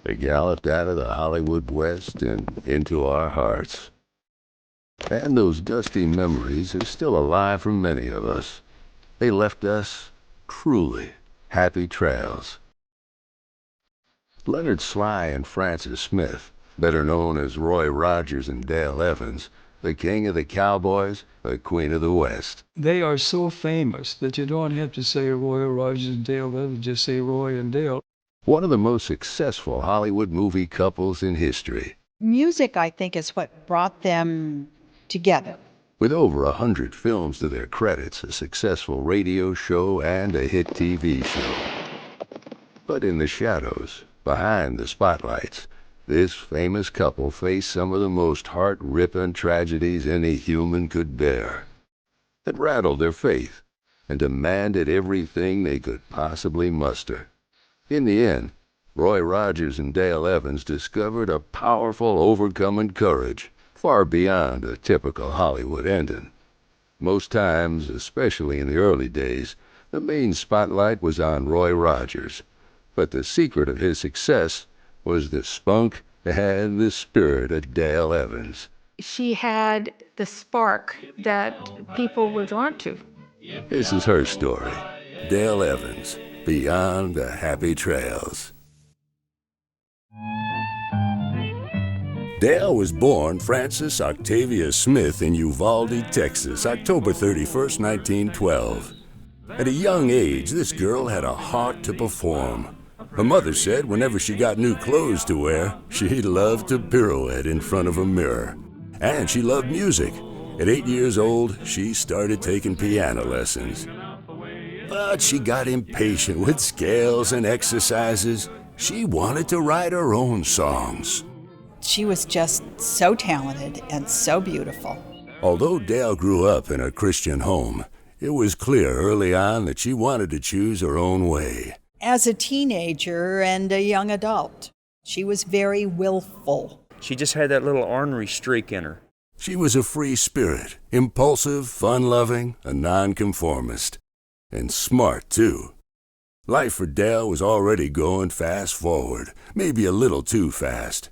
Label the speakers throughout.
Speaker 1: They galloped out of the Hollywood West and into our hearts. And those dusty memories are still alive for many of us. They left us truly happy trails. Leonard Sly and Frances Smith, better known as Roy Rogers and Dale Evans, the king of the cowboys, the queen of the West.
Speaker 2: They are so famous that you don't have to say Roy Rogers and Dale Evans, just say Roy and Dale.
Speaker 1: One of the most successful Hollywood movie couples in history.
Speaker 3: Music, I think, is what brought them together.
Speaker 1: With over 100 films to their credits, a successful radio show, and a hit TV show. But in the shadows, behind the spotlights, this famous couple faced some of the most heart-ripping tragedies any human could bear. That rattled their faith and demanded everything they could possibly muster. In the end, Roy Rogers and Dale Evans discovered a powerful overcoming courage far beyond a typical Hollywood ending. Most times, especially in the early days, the main spotlight was on Roy Rogers. But the secret of his success was the spunk and the spirit of Dale Evans.
Speaker 4: She had the spark that people were drawn to.
Speaker 1: This is her story. Dale Evans, Beyond the Happy Trails. Dale was born Frances Octavia Smith in Uvalde, Texas, October 31st, 1912. At a young age, this girl had a heart to perform. Her mother said whenever she got new clothes to wear, she loved to pirouette in front of a mirror. And she loved music. At 8 years old, she started taking piano lessons. But she got impatient with scales and exercises. She wanted to write her own songs.
Speaker 3: She was just so talented and so beautiful.
Speaker 1: Although Dale grew up in a Christian home, it was clear early on that she wanted to choose her own way.
Speaker 3: As a teenager and a young adult, she was very willful.
Speaker 5: She just had that little ornery streak in her.
Speaker 1: She was a free spirit, impulsive, fun-loving, a nonconformist. And smart, too. Life for Dale was already going fast forward, maybe a little too fast.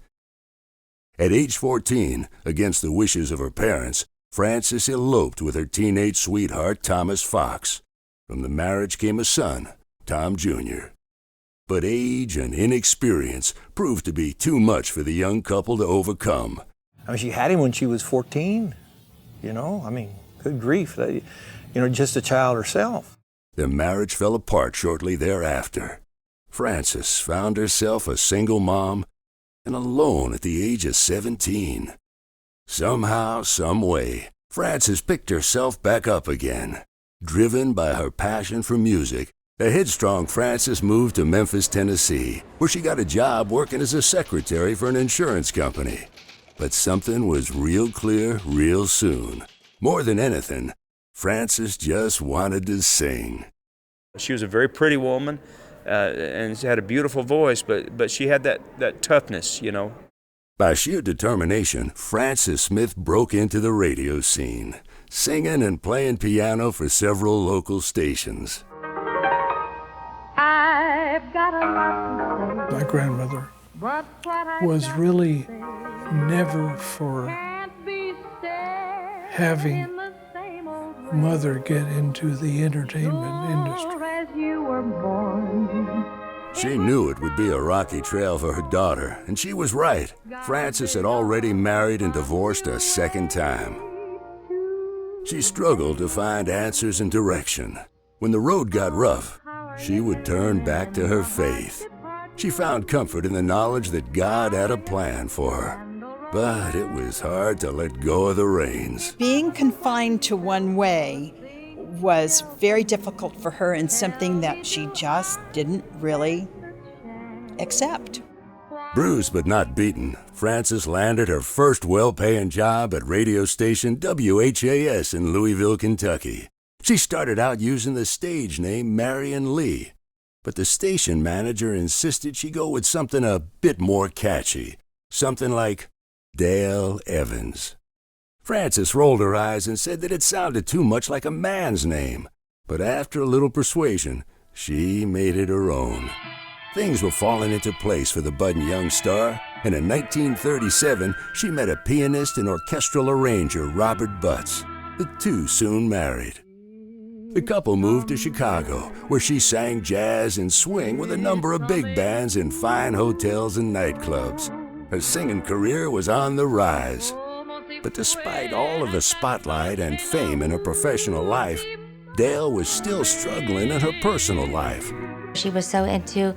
Speaker 1: At age 14, against the wishes of her parents, Frances eloped with her teenage sweetheart, Thomas Fox. From the marriage came a son, Tom Jr. But age and inexperience proved to be too much for the young couple to overcome.
Speaker 6: I mean, she had him when she was 14, good grief, just a child herself.
Speaker 1: Their marriage fell apart shortly thereafter. Frances found herself a single mom and alone at the age of 17. Somehow, some way, Frances picked herself back up again. Driven by her passion for music, the headstrong Frances moved to Memphis, Tennessee, where she got a job working as a secretary for an insurance company. But something was real clear real soon. More than anything, Frances just wanted to sing.
Speaker 5: She was a very pretty woman, and she had a beautiful voice, but she had that toughness,
Speaker 1: By sheer determination, Frances Smith broke into the radio scene, singing and playing piano for several local stations.
Speaker 4: I've got a lot to say.
Speaker 7: My grandmother was really never for having mother get into the entertainment industry.
Speaker 1: She knew it would be a rocky trail for her daughter, and she was right. Frances had already married and divorced a second time. She struggled to find answers and direction. When the road got rough, she would turn back to her faith. She found comfort in the knowledge that God had a plan for her. But it was hard to let go of the reins.
Speaker 3: Being confined to one way was very difficult for her and something that she just didn't really accept.
Speaker 1: Bruised but not beaten, Frances landed her first well-paying job at radio station WHAS in Louisville, Kentucky. She started out using the stage name Marion Lee, but the station manager insisted she go with something a bit more catchy, something like Dale Evans. Frances rolled her eyes and said that it sounded too much like a man's name, but after a little persuasion, she made it her own. Things were falling into place for the budding young star, and in 1937, she met a pianist and orchestral arranger, Robert Butts. The two soon married. The couple moved to Chicago, where she sang jazz and swing with a number of big bands in fine hotels and nightclubs. Her singing career was on the rise. But despite all of the spotlight and fame in her professional life, Dale was still struggling in her personal life.
Speaker 8: She was so into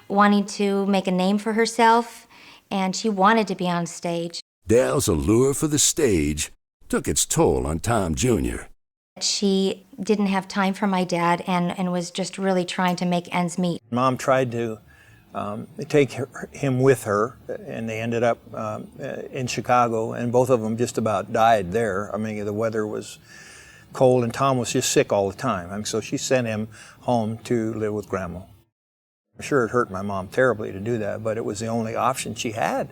Speaker 8: wanting to make a name for herself, and she wanted to be on stage.
Speaker 1: Dale's allure for the stage took its toll on Tom Jr.
Speaker 8: She didn't have time for my dad and was just really trying to make ends meet.
Speaker 6: Mom tried to take him with her, and they ended up in Chicago, and both of them just about died there. I mean, the weather was cold, and Tom was just sick all the time. And so she sent him home to live with Grandma. I'm sure it hurt my mom terribly to do that, but it was the only option she had.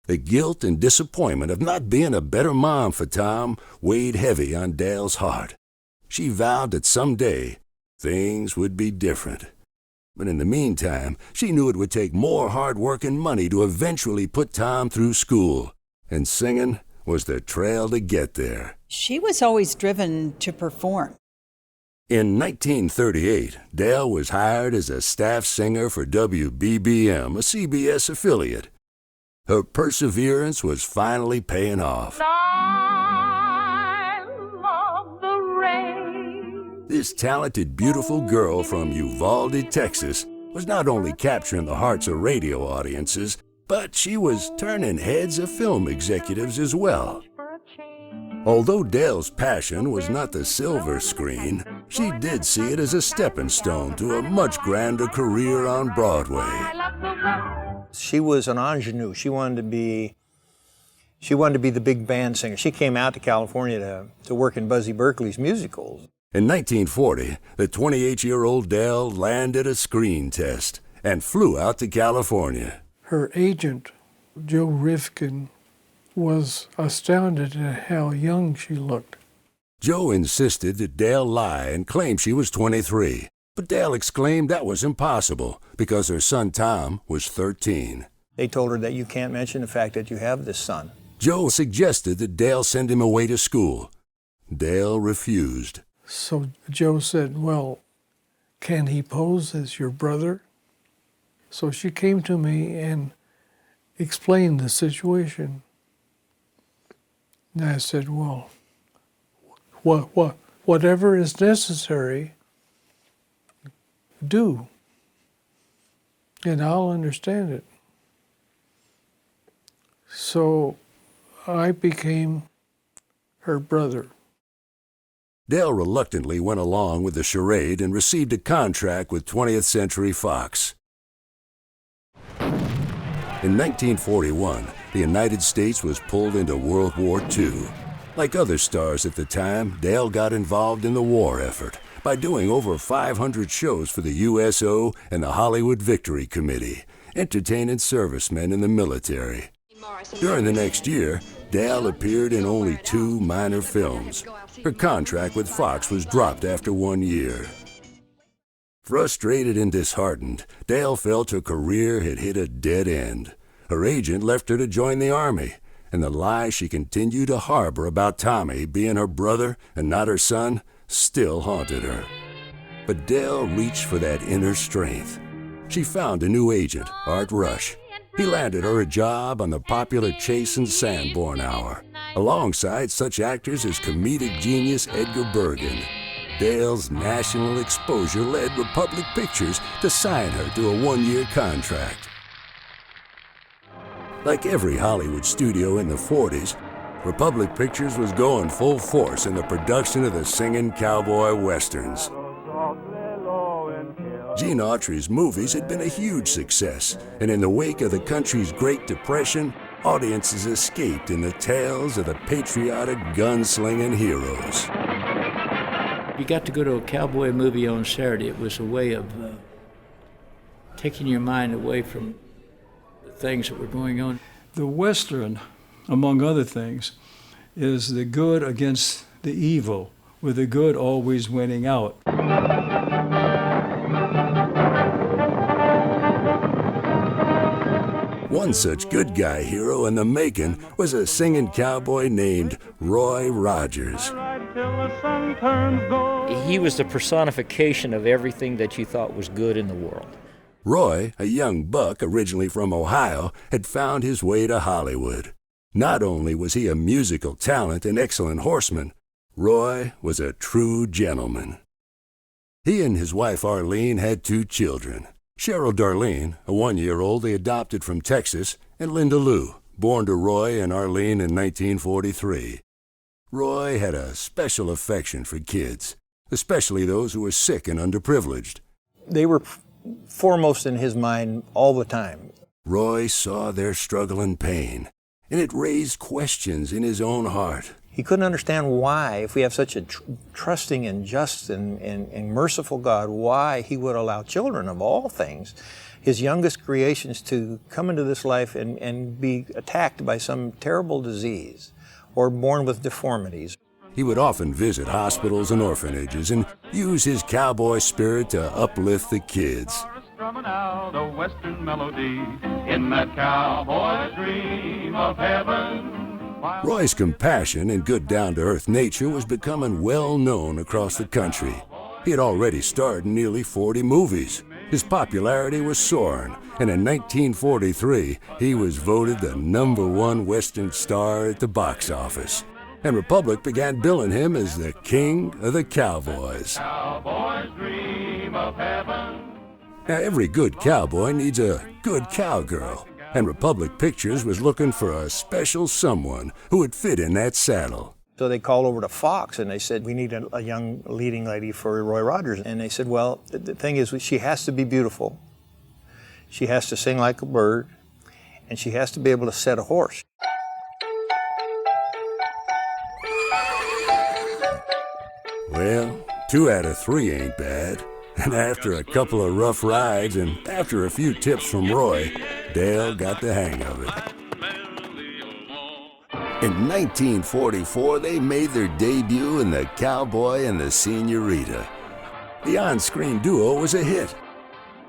Speaker 1: The guilt and disappointment of not being a better mom for Tom weighed heavy on Dale's heart. She vowed that someday things would be different. But in the meantime, she knew it would take more hard work and money to eventually put Tom through school, and singing was the trail to get there.
Speaker 3: She was always driven to perform.
Speaker 1: In 1938, Dale was hired as a staff singer for WBBM, a CBS affiliate. Her perseverance was finally paying off.
Speaker 9: I love the rain.
Speaker 1: This talented, beautiful girl from Uvalde, Texas, was not only capturing the hearts of radio audiences, but she was turning heads of film executives as well. Although Dale's passion was not the silver screen, she did see it as a stepping stone to a much grander career on Broadway.
Speaker 6: She was an ingenue. She wanted to be the big band singer. She came out to California to work in Busy Berkeley's musicals.
Speaker 1: In 1940, the 28-year-old Dale landed a screen test and flew out to California.
Speaker 7: Her agent, Joe Rifkin, was astounded at how young she looked.
Speaker 1: Joe insisted that Dale lie and claim she was 23. But Dale exclaimed that was impossible because her son Tom was 13.
Speaker 6: They told her that you can't mention the fact that you have this son.
Speaker 1: Joe suggested that Dale send him away to school. Dale refused.
Speaker 7: So Joe said, well, can he pose as your brother? So she came to me and explained the situation. And I said, well, whatever is necessary, do, and I'll understand it. So I became her brother.
Speaker 1: Dale reluctantly went along with the charade and received a contract with 20th Century Fox. In 1941, the United States was pulled into World War II. Like other stars at the time, Dale got involved in the war effort by doing over 500 shows for the USO and the Hollywood Victory Committee, entertaining servicemen in the military. During the next year, Dale appeared in only 2 minor films. Her contract with Fox was dropped after 1 year. Frustrated and disheartened, Dale felt her career had hit a dead end. Her agent left her to join the Army, and the lie she continued to harbor about Tommy being her brother and not her son still haunted her. But Dale reached for that inner strength. She found a new agent, Art Rush. He landed her a job on the popular Chase and Sanborn Hour, alongside such actors as comedic genius Edgar Bergen. Dale's national exposure led Republic Pictures to sign her to a 1-year contract. Like every Hollywood studio in the 40s, Republic Pictures was going full force in the production of the singing cowboy westerns. Gene Autry's movies had been a huge success, and in the wake of the country's Great Depression, audiences escaped in the tales of the patriotic gunslinging heroes.
Speaker 10: You got to go to a cowboy movie on Saturday. It was a way of taking your mind away from the things that were going on.
Speaker 2: The Western, among other things, is the good against the evil, with the good always winning out.
Speaker 1: One such good guy hero in the making was a singing cowboy named Roy Rogers.
Speaker 11: He was the personification of everything that you thought was good in the world.
Speaker 1: Roy, a young buck originally from Ohio, had found his way to Hollywood. Not only was he a musical talent and excellent horseman, Roy was a true gentleman. He and his wife Arlene had 2 children. Cheryl Darlene, a 1-year-old they adopted from Texas, and Linda Lou, born to Roy and Arlene in 1943. Roy had a special affection for kids, especially those who were sick and underprivileged.
Speaker 6: They were foremost in his mind all the time.
Speaker 1: Roy saw their struggle and pain, and it raised questions in his own heart.
Speaker 6: He couldn't understand why, if we have such a trusting and just and merciful God, why he would allow children of all things, his youngest creations, to come into this life and be attacked by some terrible disease or born with deformities.
Speaker 1: He would often visit hospitals and orphanages and use his cowboy spirit to uplift the kids.
Speaker 9: Strumming out a western melody in that cowboy dream of heaven.
Speaker 1: Roy's compassion and good down-to-earth nature was becoming well known across the country. He had already starred in nearly 40 movies. His popularity was soaring, and in 1943, he was voted the #1 Western star at the box office. And Republic began billing him as the King of the Cowboys.
Speaker 9: Cowboys dream of heaven.
Speaker 1: Now, every good cowboy needs a good cowgirl, and Republic Pictures was looking for a special someone who would fit in that saddle.
Speaker 6: So they called over to Fox and they said, we need a young leading lady for Roy Rogers. And they said, well, the thing is, she has to be beautiful, she has to sing like a bird, and she has to be able to set a horse.
Speaker 1: Well, 2 out of 3 ain't bad. And after a couple of rough rides and after a few tips from Roy, Dale got the hang of it. In 1944, they made their debut in The Cowboy and the Senorita. The on-screen duo was a hit.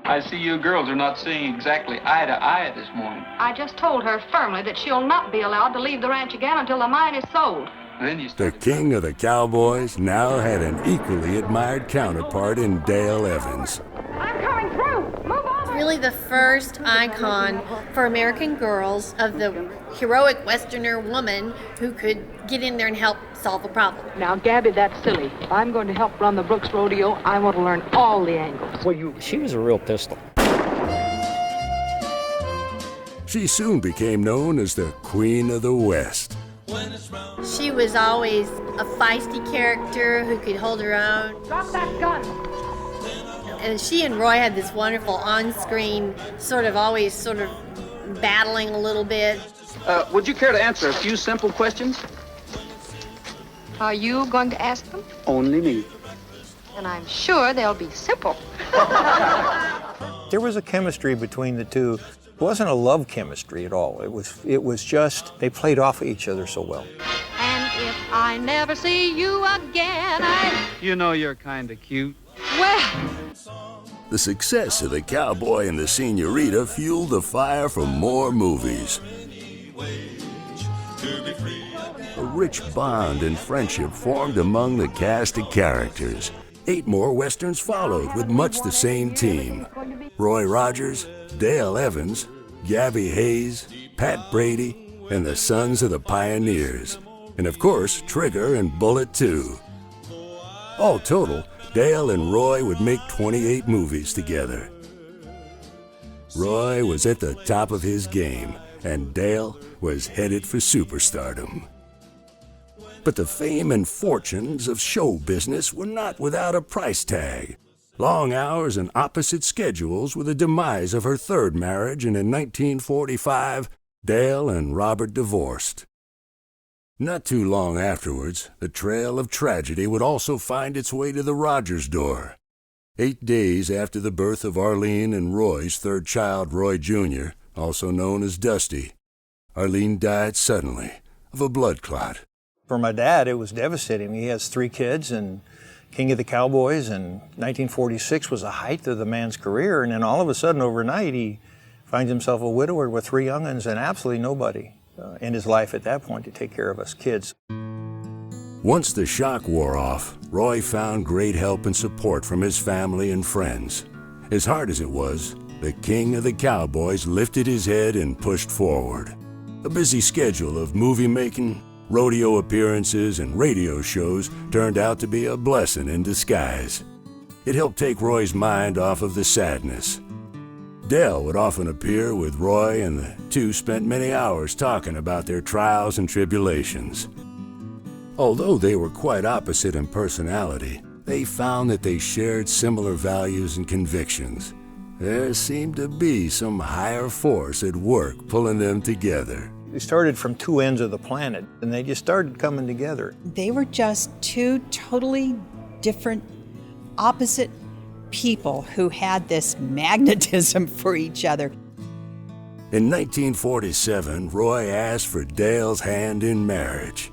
Speaker 12: I see you girls are not seeing exactly eye to eye this morning.
Speaker 13: I just told her firmly that she'll not be allowed to leave the ranch again until the mine is sold.
Speaker 1: The King of the Cowboys now had an equally admired counterpart in Dale Evans.
Speaker 13: I'm coming through! Move over!
Speaker 14: Really the first icon for American girls of the heroic Westerner woman who could get in there and help solve a problem.
Speaker 13: Now, Gabby, that's silly. If I'm going to help run the Brooks Rodeo, I want to learn all the angles.
Speaker 11: Well, she was a real pistol.
Speaker 1: She soon became known as the Queen of the West.
Speaker 14: She was always a feisty character who could hold her own.
Speaker 13: Drop that gun!
Speaker 14: And she and Roy had this wonderful on-screen always battling a little bit.
Speaker 12: Would you care to answer a few simple questions?
Speaker 13: Are you going to ask them?
Speaker 12: Only me.
Speaker 13: And I'm sure they'll be simple.
Speaker 6: There was a chemistry between the two. It wasn't a love chemistry at all. It was just, they played off of each other so well.
Speaker 13: And if I never see you again,
Speaker 12: You know you're kind of cute.
Speaker 13: Well...
Speaker 1: The success of The Cowboy and the Senorita fueled the fire for more movies. A rich bond and friendship formed among the cast of characters. 8 more westerns followed with much the same team. Roy Rogers, Dale Evans, Gabby Hayes, Pat Brady, and the Sons of the Pioneers. And of course, Trigger and Bullet too. All total, Dale and Roy would make 28 movies together. Roy was at the top of his game, and Dale was headed for superstardom. But the fame and fortunes of show business were not without a price tag. Long hours and opposite schedules were the demise of her 3rd marriage, and in 1945, Dale and Robert divorced. Not too long afterwards, the trail of tragedy would also find its way to the Rogers door. 8 days after the birth of Arlene and Roy's 3rd child, Roy Jr., also known as Dusty, Arlene died suddenly of a blood clot.
Speaker 6: For my dad, it was devastating. He has 3 kids and King of the Cowboys, and 1946 was the height of the man's career, and then all of a sudden overnight he finds himself a widower with 3 young'uns and absolutely nobody in his life at that point to take care of us kids.
Speaker 1: Once the shock wore off, Roy found great help and support from his family and friends. As hard as it was, the king of the cowboys lifted his head and pushed forward. A busy schedule of movie making, rodeo appearances, and radio shows turned out to be a blessing in disguise. It helped take Roy's mind off of the sadness. Dale would often appear with Roy, and the two spent many hours talking about their trials and tribulations. Although they were quite opposite in personality, they found that they shared similar values and convictions. There seemed to be some higher force at work pulling them together.
Speaker 6: They started from 2 ends of the planet, and they just started coming together.
Speaker 3: They were just 2 totally different, opposite people who had this magnetism for each other.
Speaker 1: In 1947, Roy asked for Dale's hand in marriage.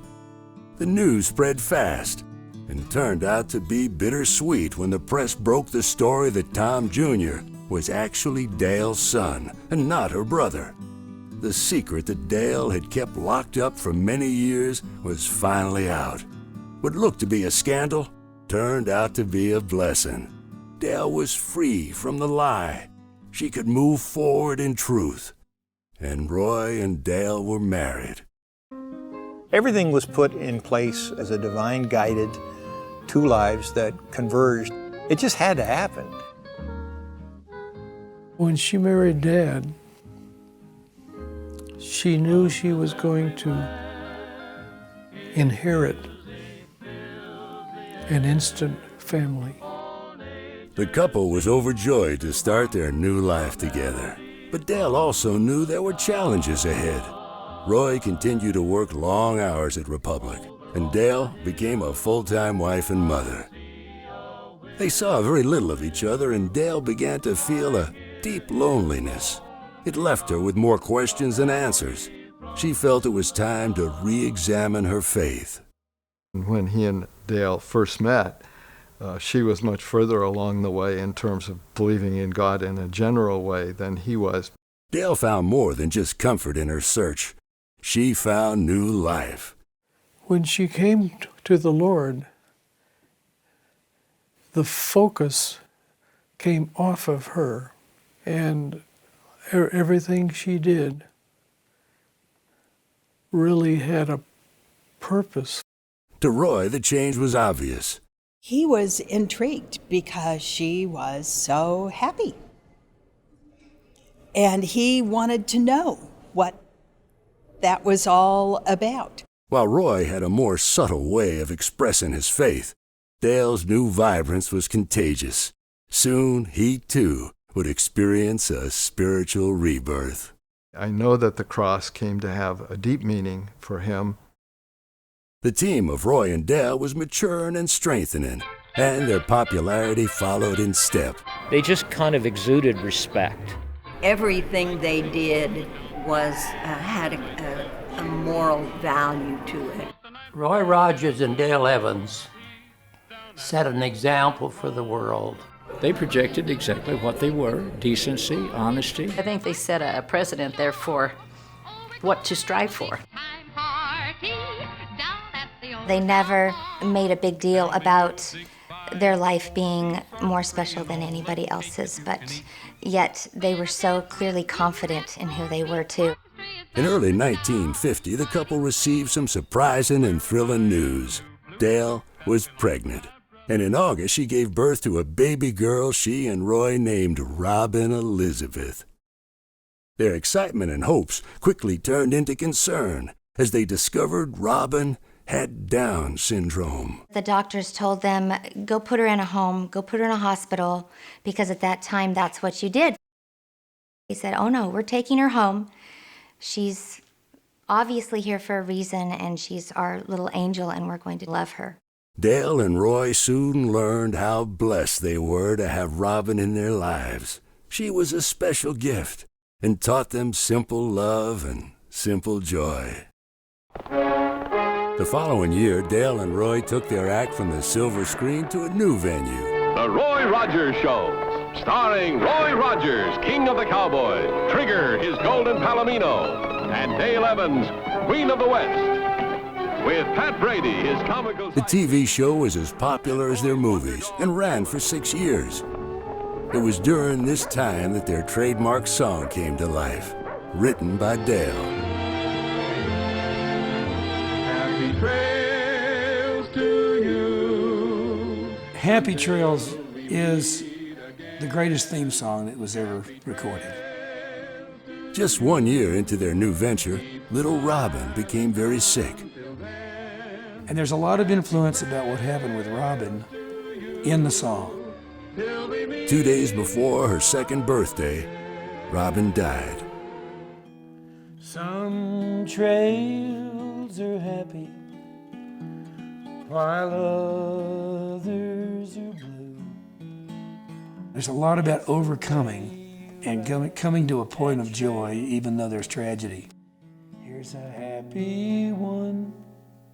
Speaker 1: The news spread fast and turned out to be bittersweet when the press broke the story that Tom Jr. was actually Dale's son and not her brother. The secret that Dale had kept locked up for many years was finally out. What looked to be a scandal turned out to be a blessing. Dale was free from the lie. She could move forward in truth. And Roy and Dale were married.
Speaker 6: Everything was put in place as a divine-guided 2 lives that converged. It just had to happen.
Speaker 7: When she married Dad, she knew she was going to inherit an instant family.
Speaker 1: The couple was overjoyed to start their new life together. But Dale also knew there were challenges ahead. Roy continued to work long hours at Republic, and Dale became a full-time wife and mother. They saw very little of each other, and Dale began to feel a deep loneliness. It left her with more questions than answers. She felt it was time to re-examine her faith.
Speaker 15: When he and Dale first met, she was much further along the way in terms of believing in God in a general way than he was.
Speaker 1: Dale found more than just comfort in her search. She found new life.
Speaker 7: When she came to the Lord, the focus came off of her, and everything she did really had a purpose.
Speaker 1: To Roy, the change was obvious.
Speaker 3: He was intrigued because she was so happy. And he wanted to know what that was all about.
Speaker 1: While Roy had a more subtle way of expressing his faith, Dale's new vibrance was contagious. Soon, he too would experience a spiritual rebirth.
Speaker 15: I know that the cross came to have a deep meaning for him.
Speaker 1: The team of Roy and Dale was maturing and strengthening, and their popularity followed in step.
Speaker 11: They just kind of exuded respect.
Speaker 16: Everything they did was had a moral value to it.
Speaker 17: Roy Rogers and Dale Evans set an example for the world.
Speaker 10: They projected exactly what they were: decency, honesty.
Speaker 13: I think they set a precedent there for what to strive for.
Speaker 8: They never made a big deal about their life being more special than anybody else's, but yet they were so clearly confident in who they were too.
Speaker 1: In early 1950, the couple received some surprising and thrilling news. Dale was pregnant, and in August she gave birth to a baby girl she and Roy named Robin Elizabeth. Their excitement and hopes quickly turned into concern as they discovered Robin had Down syndrome.
Speaker 8: The doctors told them, go put her in a home, go put her in a hospital, because at that time that's what you did. They said, oh no, we're taking her home. She's obviously here for a reason, and she's our little angel, and we're going to love her.
Speaker 1: Dale and Roy soon learned how blessed they were to have Robin in their lives. She was a special gift and taught them simple love and simple joy. The following year, Dale and Roy took their act from the silver screen to a new venue.
Speaker 9: The Roy Rogers Show,
Speaker 18: Starring Roy Rogers, King of the Cowboys, Trigger, his golden palomino, and Dale Evans, Queen of the West. With Pat Brady, his comical...
Speaker 1: The TV show was as popular as their movies and ran for 6 years. It was during this time that their trademark song came to life, written by Dale.
Speaker 9: Happy trails to you.
Speaker 2: Happy Trails is the greatest theme song that was ever recorded.
Speaker 1: Just 1 year into their new venture, little Robin became very sick.
Speaker 2: And there's a lot of influence about what happened with Robin in the song.
Speaker 1: 2 days before her second birthday, Robin died.
Speaker 19: Some trails are happy, while others are blue.
Speaker 2: There's a lot about overcoming and coming to a point of joy even though there's tragedy.
Speaker 19: Here's a happy one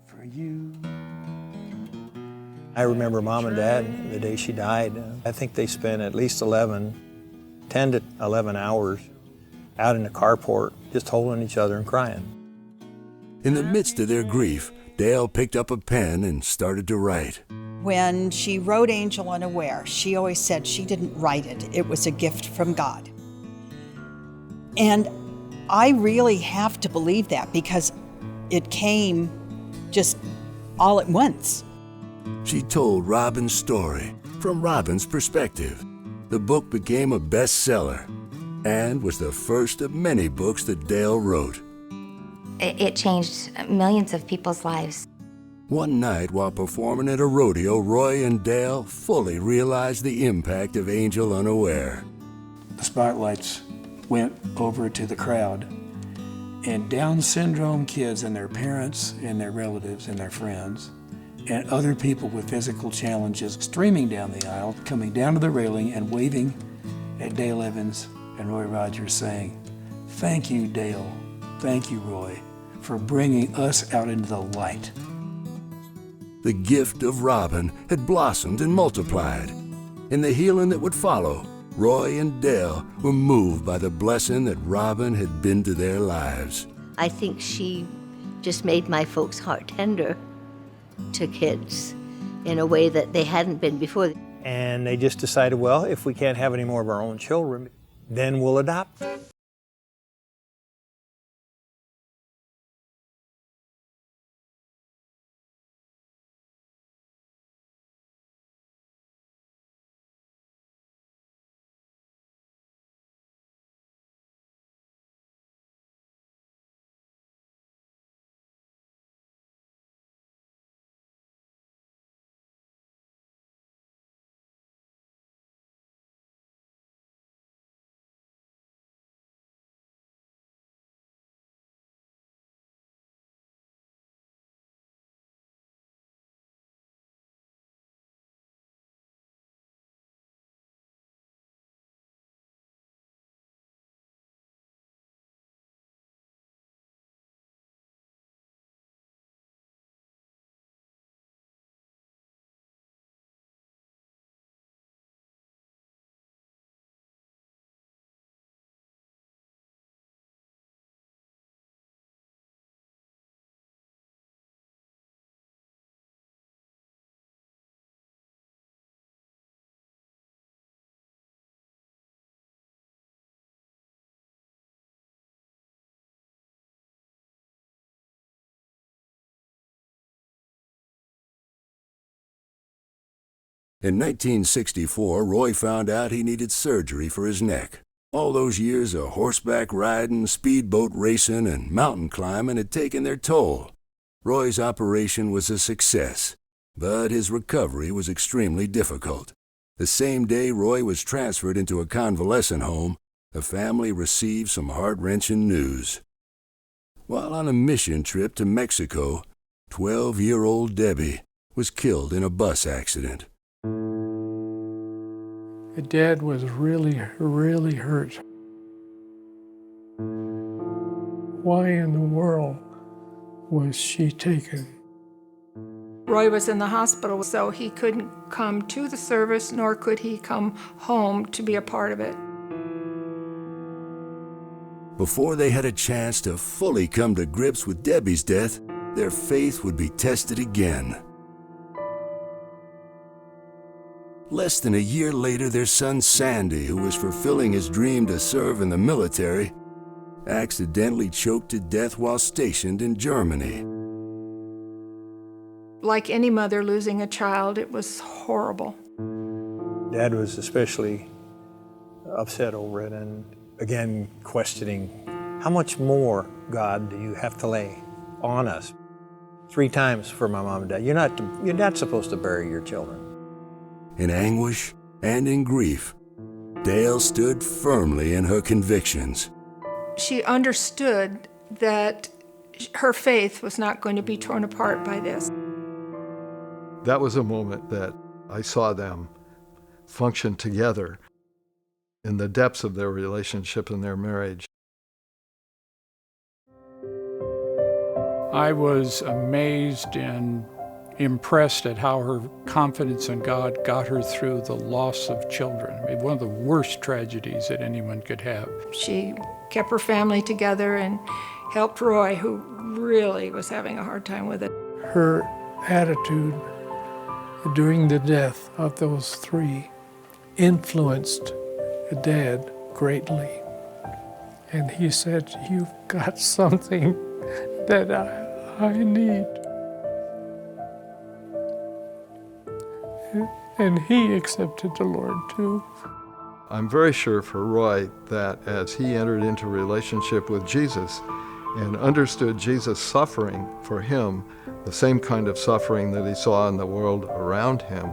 Speaker 19: for you.
Speaker 6: I remember Mom and Dad, the day she died, I think they spent at least 10 to 11 hours out in the carport, just holding each other and crying.
Speaker 1: In the midst of their grief, Dale picked up a pen and started to write.
Speaker 3: When she wrote Angel Unaware, she always said she didn't write it. It was a gift from God. And I really have to believe that because it came just all at once.
Speaker 1: She told Robin's story from Robin's perspective. The book became a bestseller and was the first of many books that Dale wrote.
Speaker 8: It changed millions of people's lives.
Speaker 1: One night while performing at a rodeo, Roy and Dale fully realized the impact of Angel Unaware.
Speaker 2: The spotlights went over to the crowd, and Down syndrome kids and their parents and their relatives and their friends and other people with physical challenges streaming down the aisle, coming down to the railing and waving at Dale Evans and Roy Rogers saying, "Thank you, Dale. Thank you, Roy, for bringing us out into the light."
Speaker 1: The gift of Robin had blossomed and multiplied. In the healing that would follow, Roy and Dale were moved by the blessing that Robin had been to their lives.
Speaker 16: I think she just made my folks' heart tender to kids in a way that they hadn't been before.
Speaker 6: And they just decided, well, if we can't have any more of our own children, then we'll adopt.
Speaker 1: In 1964, Roy found out he needed surgery for his neck. All those years of horseback riding, speedboat racing, and mountain climbing had taken their toll. Roy's operation was a success, but his recovery was extremely difficult. The same day Roy was transferred into a convalescent home, the family received some heart-wrenching news. While on a mission trip to Mexico, 12-year-old Debbie was killed in a bus accident.
Speaker 7: Dad was really hurt. Why in the world was she taken?
Speaker 4: Roy was in the hospital, so he couldn't come to the service, nor could he come home to be a part of it.
Speaker 1: Before they had a chance to fully come to grips with Debbie's death, their faith would be tested again. Less than a year later, their son Sandy, who was fulfilling his dream to serve in the military, accidentally choked to death while stationed in Germany.
Speaker 4: Like any mother losing a child, it was horrible.
Speaker 6: Dad was especially upset over it, and again questioning, how much more, God, do you have to lay on us? 3 times for my mom and dad. You're not supposed to bury your children.
Speaker 1: In anguish and in grief, Dale stood firmly in her convictions.
Speaker 4: She understood that her faith was not going to be torn apart by this.
Speaker 15: That was a moment that I saw them function together in the depths of their relationship and their marriage.
Speaker 20: I was amazed and impressed at how her confidence in God got her through the loss of children. I mean, one of the worst tragedies that anyone could have.
Speaker 4: She kept her family together and helped Roy, who really was having a hard time with it.
Speaker 7: Her attitude during the death of those 3 influenced Dad greatly. And he said, "You've got something that I need." And he accepted the Lord too.
Speaker 15: I'm very sure for Roy that as he entered into relationship with Jesus and understood Jesus' suffering for him, the same kind of suffering that he saw in the world around him,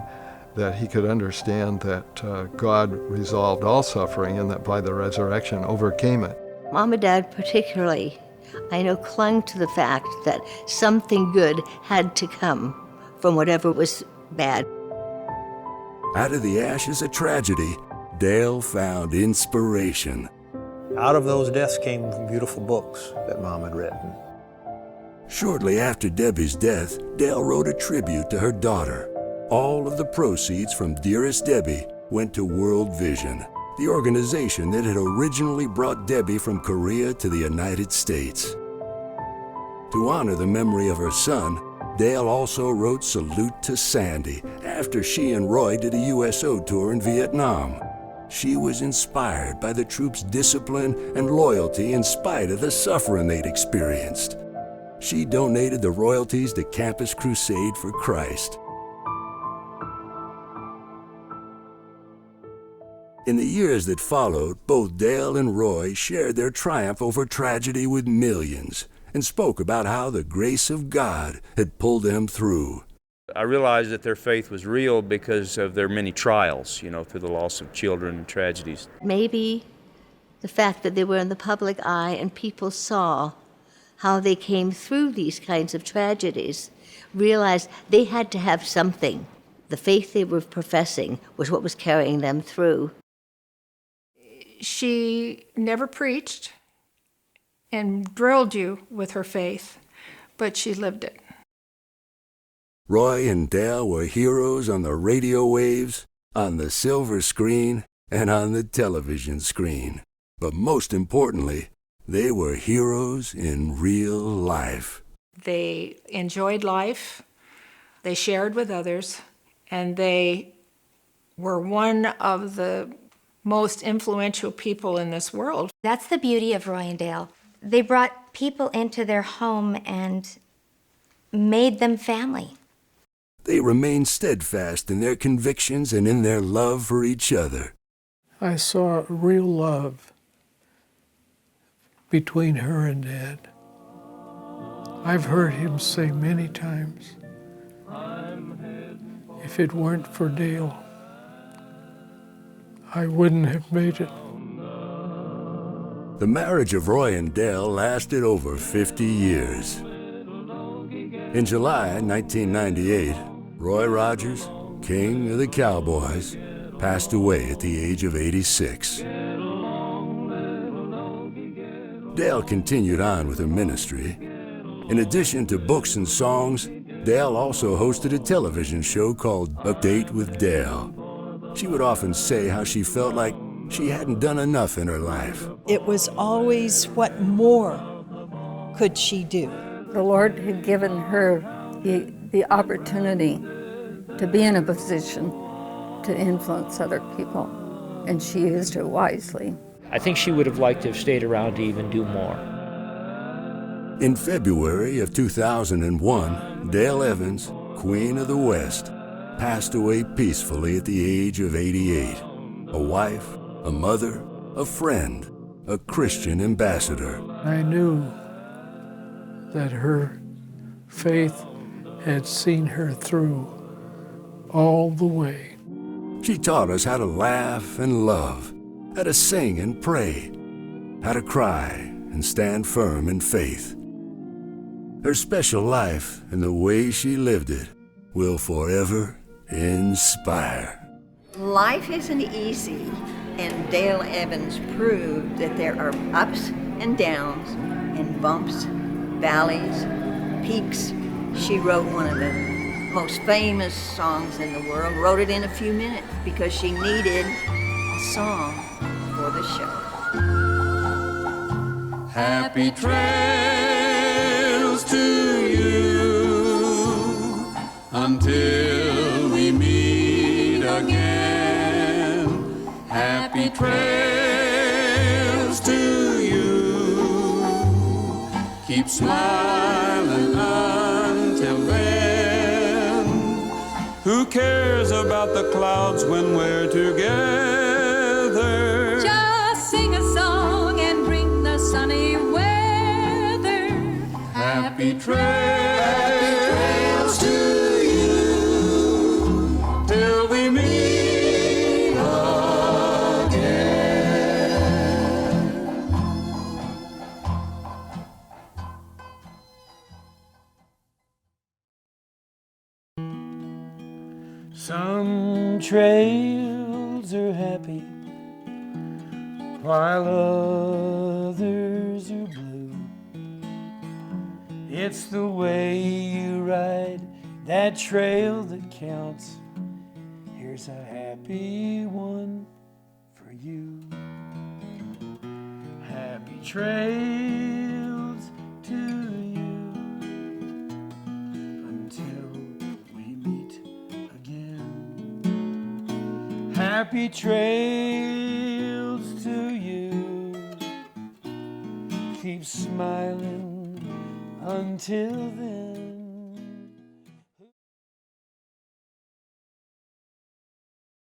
Speaker 15: that he could understand that God resolved all suffering and that by the resurrection overcame it.
Speaker 16: Mom and Dad particularly, I know, clung to the fact that something good had to come from whatever was bad.
Speaker 1: Out of the ashes of tragedy, Dale found inspiration.
Speaker 6: Out of those deaths came beautiful books that Mom had written.
Speaker 1: Shortly after Debbie's death, Dale wrote a tribute to her daughter. All of the proceeds from Dearest Debbie went to World Vision, the organization that had originally brought Debbie from Korea to the United States. To honor the memory of her son, Dale also wrote Salute to Sandy after she and Roy did a USO tour in Vietnam. She was inspired by the troops' discipline and loyalty in spite of the suffering they'd experienced. She donated the royalties to Campus Crusade for Christ. In the years that followed, both Dale and Roy shared their triumph over tragedy with millions and spoke about how the grace of God had pulled them through.
Speaker 5: I realized that their faith was real because of their many trials, through the loss of children and tragedies.
Speaker 16: Maybe the fact that they were in the public eye and people saw how they came through these kinds of tragedies, realized they had to have something. The faith they were professing was what was carrying them through.
Speaker 4: She never preached and drilled you with her faith, but she lived it.
Speaker 1: Roy and Dale were heroes on the radio waves, on the silver screen, and on the television screen. But most importantly, they were heroes in real life.
Speaker 4: They enjoyed life, they shared with others, and they were one of the most influential people in this world.
Speaker 8: That's the beauty of Roy and Dale. They brought people into their home and made them family.
Speaker 1: They remained steadfast in their convictions and in their love for each other.
Speaker 7: I saw real love between her and Dad. I've heard him say many times, if it weren't for Dale, I wouldn't have made it.
Speaker 1: The marriage of Roy and Dale lasted over 50 years. In July 1998, Roy Rogers, king of the Cowboys, passed away at the age of 86. Dale continued on with her ministry. In addition to books and songs, Dale also hosted a television show called A Date with Dale. She would often say how she felt like she hadn't done enough in her life.
Speaker 3: It was always, what more could she do?
Speaker 21: The Lord had given her the opportunity to be in a position to influence other people, and she used it wisely.
Speaker 11: I think she would have liked to have stayed around to even do more.
Speaker 1: In February of 2001, Dale Evans, Queen of the West, passed away peacefully at the age of 88. A wife, a mother, a friend, a Christian ambassador.
Speaker 7: I knew that her faith had seen her through all the way.
Speaker 1: She taught us how to laugh and love, how to sing and pray, how to cry and stand firm in faith. Her special life and the way she lived it will forever inspire.
Speaker 22: Life isn't easy, and Dale Evans proved that there are ups and downs and bumps, valleys, peaks. She wrote one of the most famous songs in the world, wrote it in a few minutes because she needed a song for the show.
Speaker 9: Happy trails to you until we meet again. Happy trails to you. Keep smiling until then. Who cares about the clouds when we're together?
Speaker 23: Just sing a song and bring the sunny weather.
Speaker 9: Happy trails to you till we meet again.
Speaker 19: Some trails are happy while others are blue. It's the way you ride that trail that counts. Here's a happy one for you. Happy trails to you until we meet again. Happy trails to you. Keep smiling until then.